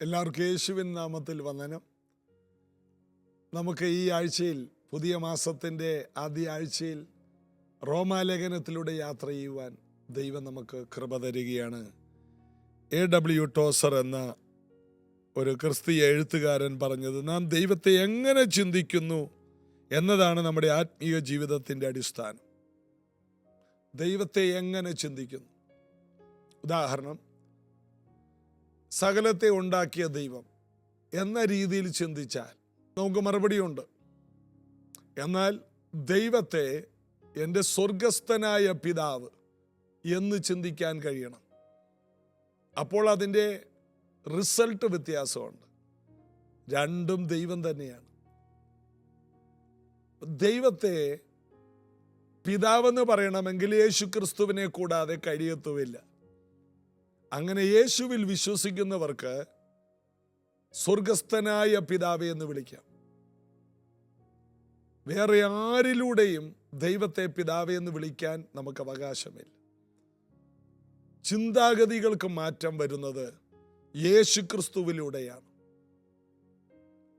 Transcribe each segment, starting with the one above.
എല്ലാവർക്കും യേശുവിൻ നാമത്തിൽ വന്ദനം. നമുക്ക് ഈ ആഴ്ചയിൽ, പുതിയ മാസത്തിൻ്റെ ആദ്യ ആഴ്ചയിൽ റോമാലേഖനത്തിലൂടെ യാത്ര ചെയ്യുവാൻ ദൈവം നമുക്ക് കൃപ തരികയാണ്. A.W. ടോസർ എന്ന ഒരു ക്രിസ്തീയ എഴുത്തുകാരൻ പറഞ്ഞത്, നാം ദൈവത്തെ എങ്ങനെ ചിന്തിക്കുന്നു എന്നതാണ് നമ്മുടെ ആത്മീയ ജീവിതത്തിൻ്റെ അടിസ്ഥാനം. ദൈവത്തെ എങ്ങനെ ചിന്തിക്കുന്നു? ഉദാഹരണം, സകലത്തെ ഉണ്ടാക്കിയ ദൈവം എന്ന രീതിയിൽ ചിന്തിച്ചാൽ നമുക്ക് മറുപടിയുണ്ട്. എന്നാൽ ദൈവത്തെ എൻ്റെ സ്വർഗസ്ഥനായ പിതാവ് എന്ന് ചിന്തിക്കാൻ കഴിയണം. അപ്പോൾ അതിൻ്റെ റിസൾട്ട് വ്യത്യാസമുണ്ട്. രണ്ടും ദൈവം തന്നെയാണ്. ദൈവത്തെ പിതാവെന്ന് പറയണമെങ്കിൽ യേശു ക്രിസ്തുവിനെ കൂടാതെ കഴിയത്തുമില്ല. അങ്ങനെ യേശുവിൽ വിശ്വസിക്കുന്നവർക്ക് സ്വർഗസ്ഥനായ പിതാവേ എന്ന് വിളിക്കാം. വേറെ ആരിലൂടെയും ദൈവത്തെ പിതാവേ എന്ന് വിളിക്കാൻ നമുക്ക് അവകാശമില്ല. ചിന്താഗതികൾക്ക് മാറ്റം വരുന്നത് യേശു ക്രിസ്തുവിലൂടെയാണ്.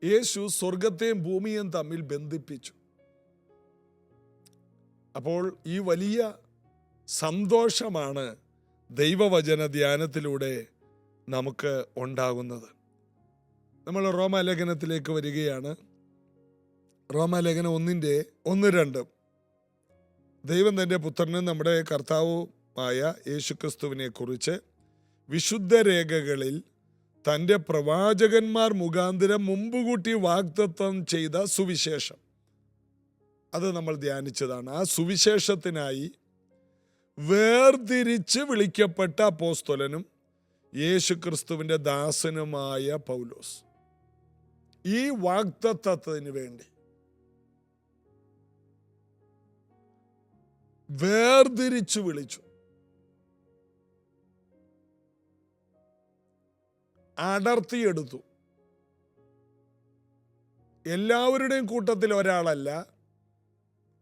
യേശു സ്വർഗത്തെയും ഭൂമിയും തമ്മിൽ ബന്ധിപ്പിച്ചു. അപ്പോൾ ഈ വലിയ സന്തോഷമാണ് ദൈവവചന ധ്യാനത്തിലൂടെ നമുക്ക് ഉണ്ടാകുന്നത്. നമ്മൾ റോമാലേഖനത്തിലേക്ക് വരികയാണ്. റോമാലേഖനം 1:1-2 ദൈവം തൻ്റെ പുത്രനും നമ്മുടെ കർത്താവുമായ യേശുക്രിസ്തുവിനെ കുറിച്ച് വിശുദ്ധ രേഖകളിൽ തൻ്റെ പ്രവാചകന്മാർ മുഖാന്തരം മുമ്പുകൂട്ടി വാഗ്ദത്തം ചെയ്ത സുവിശേഷം, അത് നമ്മൾ ധ്യാനിച്ചതാണ്. ആ സുവിശേഷത്തിനായി വേർതിരിച്ച് വിളിക്കപ്പെട്ട അപ്പോസ്തലനും യേശുക്രിസ്തുവിൻ്റെ ദാസനുമായ പൗലോസ് ഈ വാഗ്ദത്തത്തിന് വേണ്ടി വേർതിരിച്ചു വിളിച്ചു. അടർത്തിയെടുത്തു. എല്ലാവരുടെയും കൂട്ടത്തിൽ ഒരാളല്ല,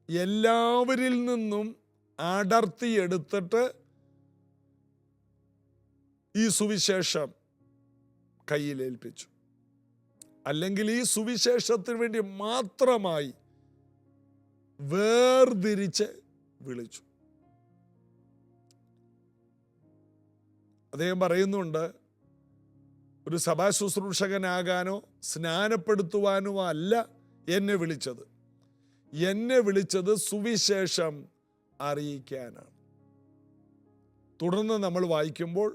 എല്ലാവരിൽ നിന്നും അടർത്തിയെടുത്തിട്ട് ഈ സുവിശേഷം കയ്യിലേൽപ്പിച്ചു. അല്ലെങ്കിൽ ഈ സുവിശേഷത്തിന് വേണ്ടി മാത്രമായി വേർതിരിച്ച് വിളിച്ചു. അദ്ദേഹം പറയുന്നുണ്ട്, ഒരു സഭാ ശുശ്രൂഷകനാകാനോ സ്നാനപ്പെടുത്തുവാനോ അല്ല എന്നെ വിളിച്ചത്. എന്നെ വിളിച്ചത് സുവിശേഷം അറിയിക്കാനാണ്. തുടർന്ന് നമ്മൾ വായിക്കുമ്പോൾ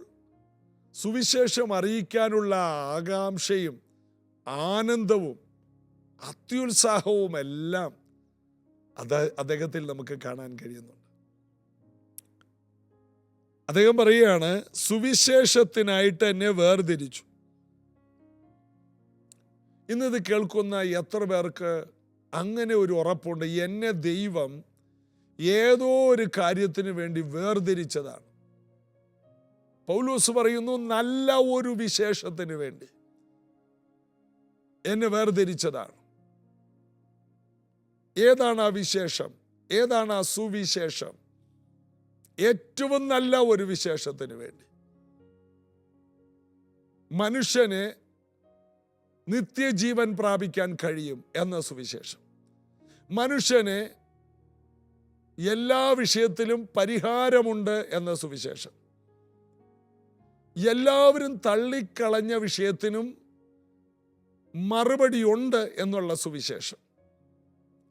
സുവിശേഷം അറിയിക്കാനുള്ള ആകാംക്ഷയും ആനന്ദവും അത്യുത്സാഹവും എല്ലാം അദ്ദേഹത്തിൽ നമുക്ക് കാണാൻ കഴിയുന്നുണ്ട്. അദ്ദേഹം പറയുകയാണ്, സുവിശേഷത്തിനായിട്ട് എന്നെ വേർതിരിച്ചു. ഇന്നിത് കേൾക്കുന്ന എത്ര പേർക്ക് അങ്ങനെ ഒരു ഉറപ്പുണ്ട്? എന്നെ ദൈവം ഏതോ ഒരു കാര്യത്തിന് വേണ്ടി വേർതിരിച്ചതാണ്. പൗലോസ് പറയുന്നു, നല്ല ഒരു വിശേഷത്തിന് വേണ്ടി എന്നെ വേർതിരിച്ചതാണ്. ഏതാണ് ആ വിശേഷം? ഏതാണ് ആ സുവിശേഷം? ഏറ്റവും നല്ല ഒരു വിശേഷത്തിന് വേണ്ടി. മനുഷ്യന് നിത്യജീവൻ പ്രാപിക്കാൻ കഴിയും എന്ന സുവിശേഷം. മനുഷ്യന് എല്ലാ വിഷയത്തിലും പരിഹാരമുണ്ട് എന്ന സുവിശേഷം. എല്ലാവരും തള്ളിക്കളഞ്ഞ വിഷയത്തിനും മറുപടിയുണ്ട് എന്നുള്ള സുവിശേഷം.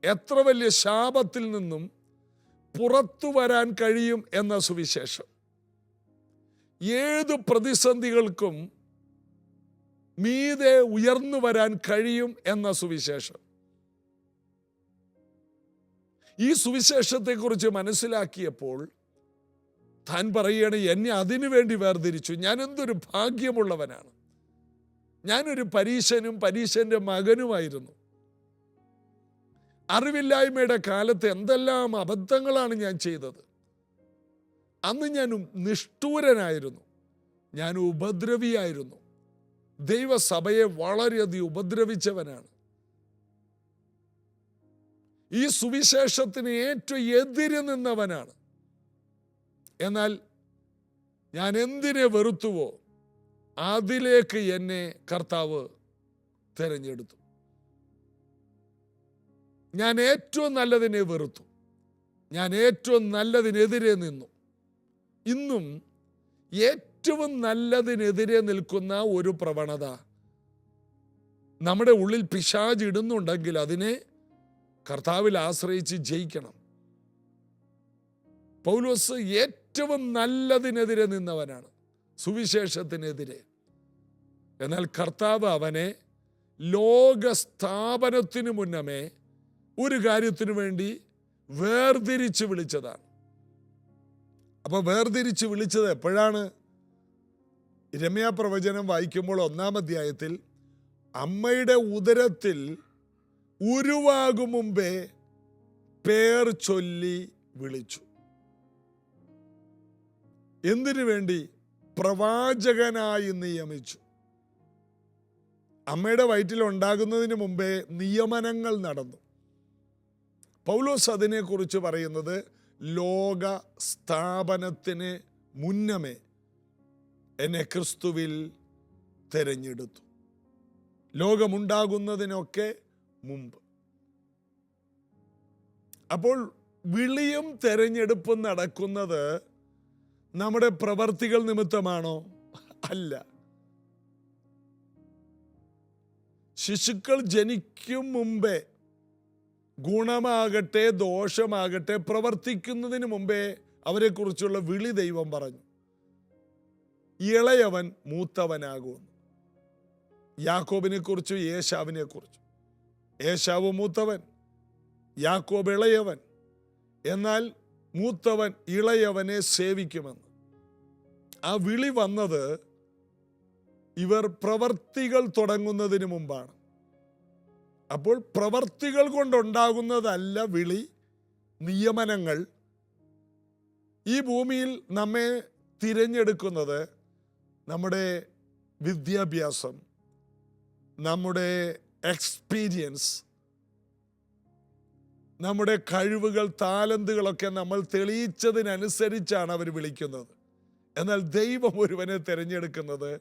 എത്ര വലിയ ശാപത്തിൽ നിന്നും പുറത്തു വരാൻ കഴിയും എന്ന സുവിശേഷം. ഏതു പ്രതിസന്ധികൾക്കും മീതെ ഉയർന്നു വരാൻ കഴിയും എന്ന സുവിശേഷം. ഈ സുവിശേഷത്തെക്കുറിച്ച് മനസ്സിലാക്കിയപ്പോൾ താൻ പറയുകയാണ്, എന്നെ അതിനു വേണ്ടി വേർതിരിച്ചു. ഞാൻ എന്തൊരു ഭാഗ്യമുള്ളവനാണ്. ഞാനൊരു പരീശനും പരീശന്റെ മകനുമായിരുന്നു. അറിവില്ലായ്മയുടെ കാലത്ത് എന്തെല്ലാം അബദ്ധങ്ങളാണ് ഞാൻ ചെയ്തത്. അന്ന് ഞാൻ നിഷ്ഠൂരനായിരുന്നു, ഞാൻ ഉപദ്രവിയായിരുന്നു. ദൈവസഭയെ വളരെയധികം ഉപദ്രവിച്ചവനാണ്. ഈ സുവിശേഷത്തിന് ഏറ്റവും എതിര് നിന്നവനാണ്. എന്നാൽ ഞാൻ എന്തിനെ വെറുത്തുവോ അതിലേക്ക് എന്നെ കർത്താവ് തിരഞ്ഞെടുത്തു. ഞാൻ ഏറ്റവും നല്ലതിനെ വെറുത്തു. ഞാൻ ഏറ്റവും നല്ലതിനെതിരെ നിന്നു. ഇന്നും ഏറ്റവും നല്ലതിനെതിരെ നിൽക്കുന്ന ഒരു പ്രവണത നമ്മുടെ ഉള്ളിൽ പിശാച് ഇടുന്നുണ്ടെങ്കിൽ അതിനെ കർത്താവിൽ ആശ്രയിച്ച് ജയിക്കണം. പൗലോസ് ഏറ്റവും നല്ലതിനെതിരെ നിന്നവനാണ്, സുവിശേഷത്തിനെതിരെ. എന്നാൽ കർത്താവ് അവനെ ലോകസ്ഥാപനത്തിനു മുന്നമേ ഒരു കാര്യത്തിനു വേണ്ടി വേർതിരിച്ച് വിളിച്ചതാണ്. അപ്പൊ വേർതിരിച്ച് വിളിച്ചത് എപ്പോഴാണ്? യിരെമ്യാ പ്രവചനം വായിക്കുമ്പോൾ 1-ാം അധ്യായത്തിൽ അമ്മയുടെ ഉദരത്തിൽ ഉരുവാകും മുമ്പേ പേർ ചൊല്ലി വിളിച്ചു. എന്തിനു വേണ്ടി? പ്രവാചകനായി നിയമിച്ചു. അമ്മയുടെ വയറ്റിൽ ഉണ്ടാകുന്നതിന് മുമ്പേ നിയമനങ്ങൾ നടന്നു. പൗലോസ് അതിനെക്കുറിച്ച് പറയുന്നത് ലോക സ്ഥാപനത്തിന് മുന്നമേ എന്നെ ക്രിസ്തുവിൽ തിരഞ്ഞെടുത്തു. ലോകമുണ്ടാകുന്നതിനൊക്കെ മുമ്പ്. അപ്പോൾ വിളിയും തെരഞ്ഞെടുപ്പും നടക്കുന്നത് നമ്മുടെ പ്രവർത്തികൾ നിമിത്തമാണോ? അല്ല. ശിശുക്കൾ ജനിക്കും മുമ്പേ, ഗുണമാകട്ടെ ദോഷമാകട്ടെ, പ്രവർത്തിക്കുന്നതിന് മുമ്പേ അവരെക്കുറിച്ചുള്ള വിളി ദൈവം പറഞ്ഞു. ഇളയവൻ മൂത്തവനാകുമെന്ന്. യാക്കോബിനെ കുറിച്ചും ഏശാവിനെ കുറിച്ചും. ഏശാവ് മൂത്തവൻ, യാക്കോബ് ഇളയവൻ. എന്നാൽ മൂത്തവൻ ഇളയവനെ സേവിക്കുമെന്ന്. ആ വിളി വന്നത് ഇവർ പ്രവർത്തികൾ തുടങ്ങുന്നതിന് മുമ്പാണ്. അപ്പോൾ പ്രവർത്തികൾ കൊണ്ടുണ്ടാകുന്നതല്ല വിളി, നിയമനങ്ങൾ. ഈ ഭൂമിയിൽ നമ്മെ തിരഞ്ഞെടുക്കുന്നത് നമ്മുടെ വിദ്യാഭ്യാസം, നമ്മുടെ എക്സ്പീരിയൻസ്, നമ്മുടെ കഴിവുകൾ, താലന്തുകളൊക്കെ നമ്മൾ തെളിയിച്ചതിനനുസരിച്ചാണ് അവർ വിളിക്കുന്നത്. എന്നാൽ ദൈവം ഒരുവനെ തിരഞ്ഞെടുക്കുന്നത്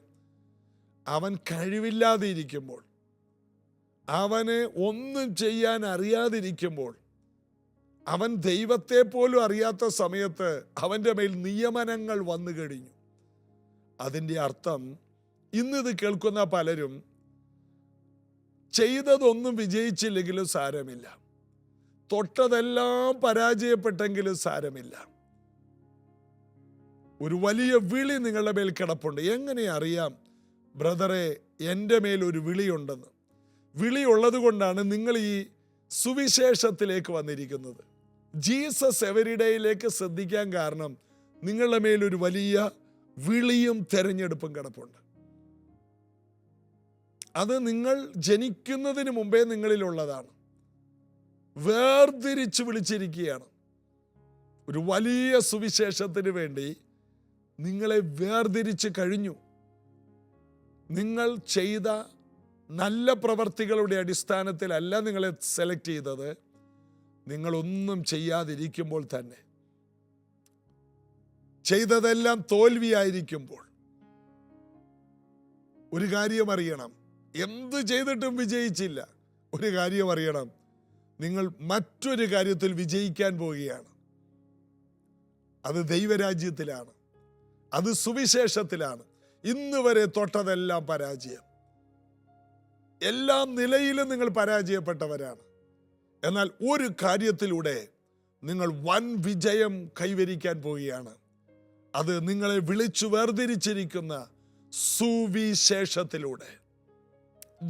അവൻ കഴിവില്ലാതെ ഇരിക്കുമ്പോൾ, അവന് ഒന്നും ചെയ്യാൻ അറിയാതിരിക്കുമ്പോൾ, അവൻ ദൈവത്തെ പോലും അറിയാത്ത സമയത്ത് അവൻ്റെ മേൽ നിയമനങ്ങൾ വന്നു കഴിഞ്ഞു. അതിൻ്റെ അർത്ഥം ഇന്നിത് കേൾക്കുന്ന പലരും ചെയ്തതൊന്നും വിജയിച്ചില്ലെങ്കിലും സാരമില്ല, തൊട്ടതെല്ലാം പരാജയപ്പെട്ടെങ്കിലും സാരമില്ല. ഒരു വലിയ വിളി നിങ്ങളുടെ മേൽ കിടപ്പുണ്ട്. എങ്ങനെ അറിയാം ബ്രദറെ എൻ്റെ മേൽ ഒരു വിളിയുണ്ടെന്ന്? വിളിയുള്ളത് കൊണ്ടാണ് നിങ്ങൾ ഈ സുവിശേഷത്തിലേക്ക് വന്നിരിക്കുന്നത്. ജീസസ് എവരിഡേയിലേക്ക് ശ്രദ്ധിക്കാൻ കാരണം നിങ്ങളുടെ മേലൊരു വലിയ വിളിയും തെരഞ്ഞെടുപ്പും കിടപ്പുണ്ട്. അത് നിങ്ങൾ ജനിക്കുന്നതിന് മുമ്പേ നിങ്ങളിലുള്ളതാണ്. വേർതിരിച്ച് വിളിച്ചിരിക്കുകയാണ്. ഒരു വലിയ സുവിശേഷത്തിന് വേണ്ടി നിങ്ങളെ വേർതിരിച്ച് കഴിഞ്ഞു. നിങ്ങൾ ചെയ്ത നല്ല പ്രവർത്തികളുടെ അടിസ്ഥാനത്തിലല്ല നിങ്ങളെ സെലക്ട് ചെയ്തത്. നിങ്ങളൊന്നും ചെയ്യാതിരിക്കുമ്പോൾ തന്നെ, ചെയ്തതെല്ലാം തോൽവിയായിരിക്കുമ്പോൾ, ഒരു കാര്യം അറിയണം, എന്ത് ചെയ്തിട്ടും വിജയിച്ചില്ല. ഒരു കാര്യം അറിയണം, നിങ്ങൾ മറ്റൊരു കാര്യത്തിൽ വിജയിക്കാൻ പോവുകയാണ്. അത് ദൈവരാജ്യത്തിലാണ്, അത് സുവിശേഷത്തിലാണ്. ഇന്ന് വരെ തൊട്ടതെല്ലാം പരാജയം. എല്ലാ നിലയിലും നിങ്ങൾ പരാജയപ്പെട്ടവരാണ്. എന്നാൽ ഒരു കാര്യത്തിലൂടെ നിങ്ങൾ വൻ വിജയം കൈവരിക്കാൻ പോവുകയാണ്. അത് നിങ്ങളെ വിളിച്ചു വേർതിരിച്ചിരിക്കുന്ന സുവിശേഷത്തിലൂടെ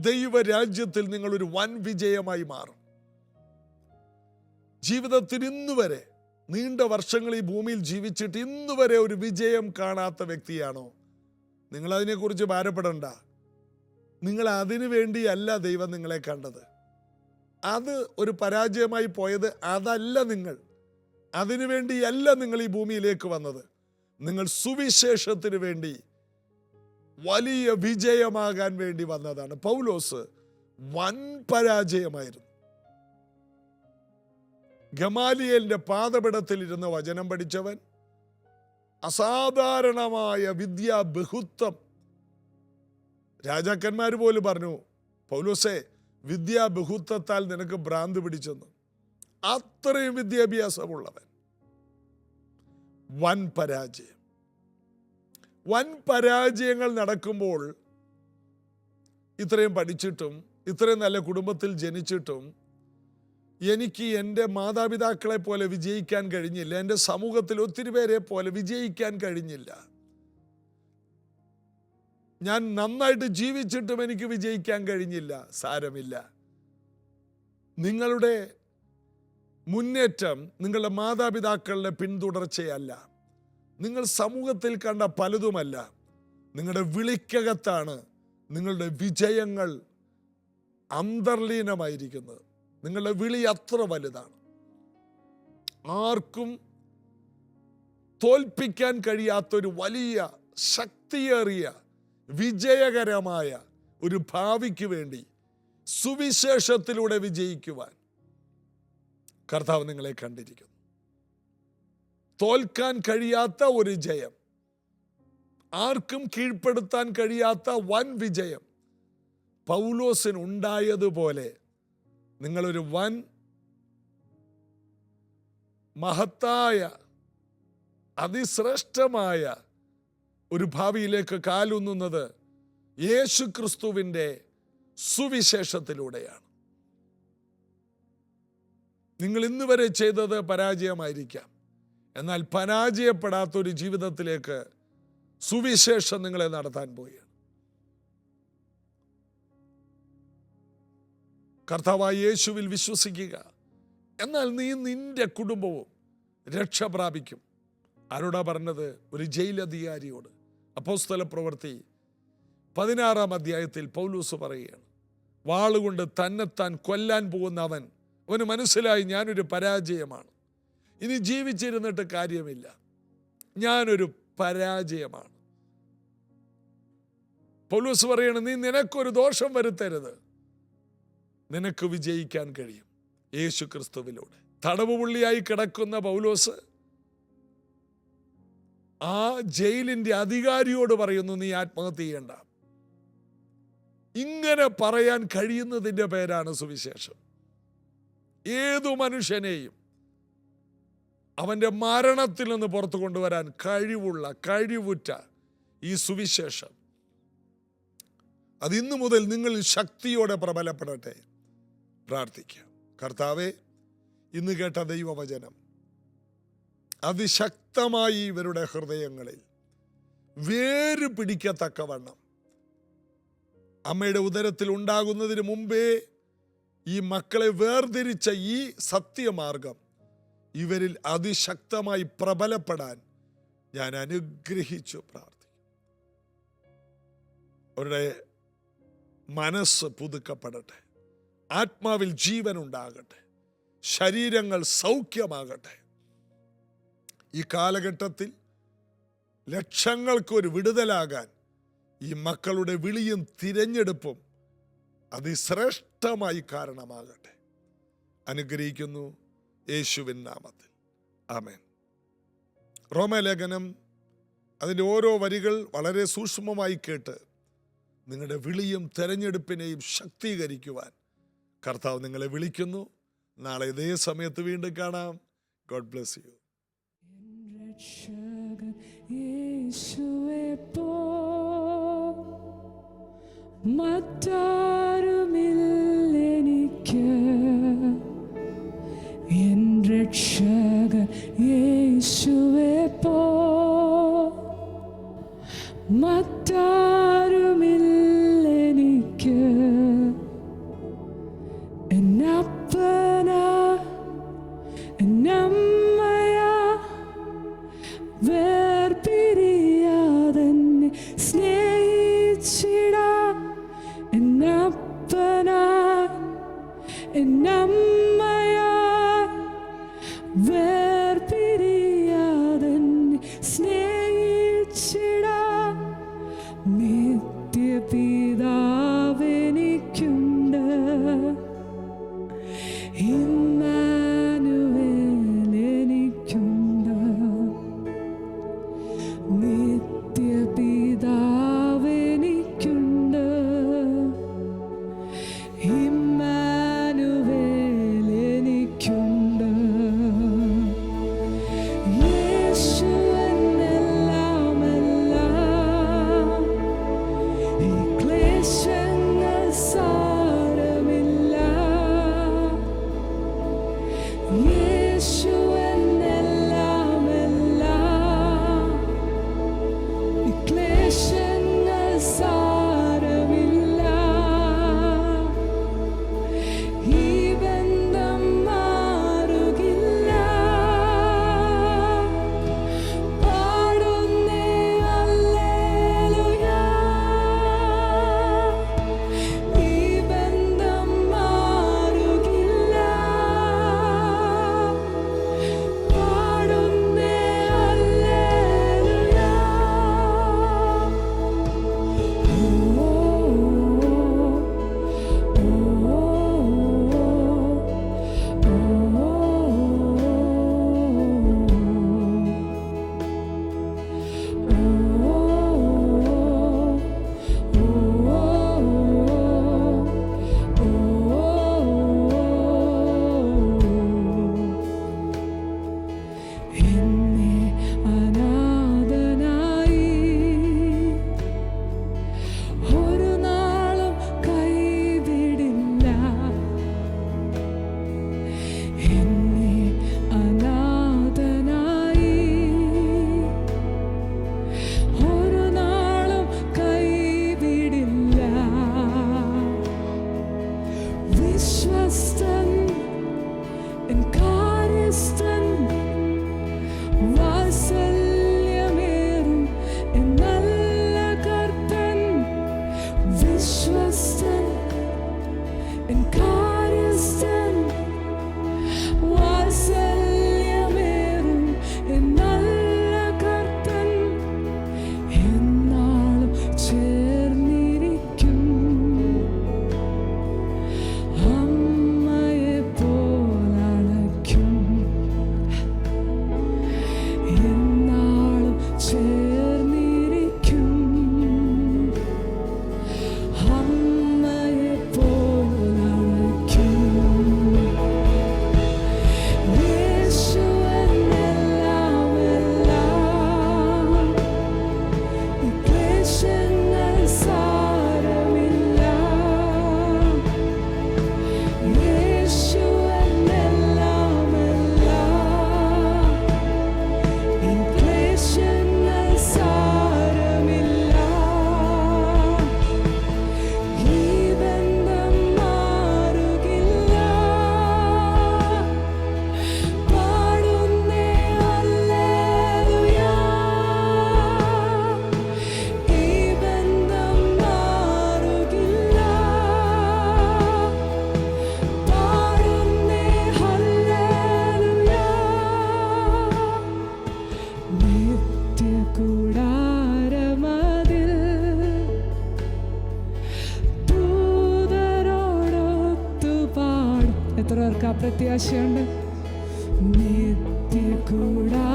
ദൈവരാജ്യത്തിൽ നിങ്ങളൊരു വൻ വിജയമായി മാറും. ജീവിതത്തിൽ ഇന്ന് വരെ, നീണ്ട വർഷങ്ങൾ ഈ ഭൂമിയിൽ ജീവിച്ചിട്ട് ഇന്ന് വരെ ഒരു വിജയം കാണാത്ത വ്യക്തിയാണോ? നിങ്ങൾ അതിനെക്കുറിച്ച് ഭാരപ്പെടണ്ട. നിങ്ങൾ അതിനു വേണ്ടിയല്ല ദൈവം നിങ്ങളെ കണ്ടത്. അത് ഒരു പരാജയമായി പോയത് അതല്ല. നിങ്ങൾ അതിനു വേണ്ടിയല്ല നിങ്ങൾ ഈ ഭൂമിയിലേക്ക് വന്നത്. നിങ്ങൾ സുവിശേഷത്തിന് വേണ്ടി വലിയ വിജയമാകാൻ വേണ്ടി വന്നതാണ്. പൗലോസ് വൻ പരാജയമായിരുന്നു. ഗമാലിയേലിന്റെ പാദപീഠത്തിൽ ഇരുന്ന് വചനം പഠിച്ചവൻ, അസാധാരണമായ വിദ്യാ ബഹുത്വം രാജാക്കന്മാർ പോലും പറഞ്ഞു, പൗലോസേ, വിദ്യാബഹുത്വത്താൽ നിനക്ക് ഭ്രാന്ത് പിടിച്ചെന്ന്. അത്രയും വിദ്യാഭ്യാസമുള്ളവൻ. വൻ പരാജയം. വൻ പരാജയങ്ങൾ നടക്കുമ്പോൾ ഇത്രയും പഠിച്ചിട്ടും ഇത്രയും നല്ല കുടുംബത്തിൽ ജനിച്ചിട്ടും എനിക്ക് എൻ്റെ മാതാപിതാക്കളെ പോലെ വിജയിക്കാൻ കഴിഞ്ഞില്ല, എൻ്റെ സമൂഹത്തിൽ ഒത്തിരി പേരെ പോലെ വിജയിക്കാൻ കഴിഞ്ഞില്ല, ഞാൻ നന്നായിട്ട് ജീവിച്ചിട്ടും എനിക്ക് വിജയിക്കാൻ കഴിഞ്ഞില്ല. സാരമില്ല. നിങ്ങളുടെ മുന്നേറ്റം നിങ്ങളുടെ മാതാപിതാക്കളുടെ പിന്തുടർച്ചയല്ല, നിങ്ങൾ സമൂഹത്തിൽ കണ്ട പലതുമല്ല. നിങ്ങളുടെ വിളിക്കകത്താണ് നിങ്ങളുടെ വിജയങ്ങൾ അന്തർലീനമായിരിക്കുന്നത്. നിങ്ങളുടെ വിളി അത്ര വലുതാണ്. ആർക്കും തോൽപ്പിക്കാൻ കഴിയാത്തൊരു വലിയ ശക്തിയേറിയ വിജയകരമായ ഒരു ഭാവിക്ക് വേണ്ടി സുവിശേഷത്തിലൂടെ വിജയിക്കുവാൻ കർത്താവ് നിങ്ങളെ കണ്ടിരിക്കുന്നു. തോൽക്കാൻ കഴിയാത്ത ഒരു ജയം, ആർക്കും കീഴ്പ്പെടുത്താൻ കഴിയാത്ത വൻ വിജയം പൗലോസിന് ഉണ്ടായതുപോലെ നിങ്ങളൊരു വൻ മഹത്തായ അതിശ്രേഷ്ഠമായ ഒരു ഭാവിയിലേക്ക് കാലൂന്നുന്നത് യേശു ക്രിസ്തുവിൻ്റെ സുവിശേഷത്തിലൂടെയാണ്. നിങ്ങൾ ഇന്ന് വരെ ചെയ്തത് പരാജയമായിരിക്കാം, എന്നാൽ പരാജയപ്പെടാത്തൊരു ജീവിതത്തിലേക്ക് സുവിശേഷം നിങ്ങളെ നടത്താൻ പോവുകയാണ്. കർത്താവായ യേശുവിൽ വിശ്വസിക്കുക, എന്നാൽ നീ നിന്റെ കുടുംബവും രക്ഷ പ്രാപിക്കും. ആരോടാ പറഞ്ഞത്? ഒരു ജയിലധികാരിയോട്. അപ്പോസ്തല പ്രവൃത്തി 16-ാം അധ്യായത്തിൽ പൗലോസ് പറയുകയാണ്, വാളുകൊണ്ട് തന്നെത്താൻ കൊല്ലാൻ പോകുന്ന അവന് മനസ്സിലായി, ഞാനൊരു പരാജയമാണ്, ഇനി ജീവിച്ചിരുന്നിട്ട് കാര്യമില്ല, ഞാനൊരു പരാജയമാണ്. പൗലോസ് പറയാണ്, നീ നിനക്കൊരു ദോഷം വരുത്തരുത്, നിനക്ക് വിജയിക്കാൻ കഴിയും യേശു ക്രിസ്തുവിലൂടെ. തടവുപുള്ളിയായി കിടക്കുന്ന പൗലോസ് ആ ജയിലിന്റെ അധികാരിയോട് പറയുന്നു, നീ ആത്മഹത്യ ചെയ്യണ്ട. ഇങ്ങനെ പറയാൻ കഴിയുന്നതിൻ്റെ പേരാണ് സുവിശേഷം. ഏതു മനുഷ്യനെയും അവൻ്റെ മരണത്തിൽ നിന്ന് പുറത്തു കൊണ്ടുവരാൻ കഴിവുറ്റ ഈ സുവിശേഷം അതിന്നു മുതൽ നിങ്ങളിൽ ശക്തിയോടെ പ്രബലപ്പെടട്ടെ. പ്രാർത്ഥിക്കാം. കർത്താവേ, ഇന്ന് കേട്ട ദൈവവചനം അതിശക്തമായി ഇവരുടെ ഹൃദയങ്ങളിൽ വേര് പിടിക്കത്തക്കവണ്ണം അമ്മയുടെ ഉദരത്തിൽ ഉണ്ടാകുന്നതിന് മുമ്പേ ഈ മക്കളെ വേർതിരിച്ച ഈ സത്യമാർഗം ഇവരിൽ അതിശക്തമായി പ്രബലപ്പെടാൻ ഞാൻ അനുഗ്രഹിച്ചു പ്രാർത്ഥിക്കും. അവരുടെ മനസ്സ് പുതുക്കപ്പെടട്ടെ, ആത്മാവിൽ ജീവൻ ഉണ്ടാകട്ടെ, ശരീരങ്ങൾ സൗഖ്യമാകട്ടെ. ഈ കാലഘട്ടത്തിൽ ലക്ഷങ്ങൾക്കൊരു വിടുതലാകാൻ ഈ മക്കളുടെ വിളിയും തിരഞ്ഞെടുപ്പും അതിശ്രേഷ്ഠമായി കാരണമാകട്ടെ. അനുഗ്രഹിക്കുന്നു യേശുവിൻ നാമത്തിൽ. ആമേൻ. റോമലേഖനം അതിൻ്റെ ഓരോ വരികൾ വളരെ സൂക്ഷ്മമായി കേട്ട് നിങ്ങളുടെ വിളിയും തെരഞ്ഞെടുപ്പിനെയും ശക്തീകരിക്കുവാൻ കർത്താവ് നിങ്ങളെ വിളിക്കുന്നു. നാളെ ഇതേ സമയത്ത് വീണ്ടും കാണാം. God bless you. മറ്റാരുമില്ലെനിക്ക് എൻ രക്ഷകൻ യേശുവേ പോ. മറ്റാരുമില്ലെനിക്ക് എന്നപ്പന എന്നമ്മയ വേർപിരിയാതെ സ്നേഹിച്ചിട എന്നപ്പ എത്ര പേർക്ക് ആ പ്രത്യാശയുണ്ട്? നിത്യ കൂടാരത്തിൽ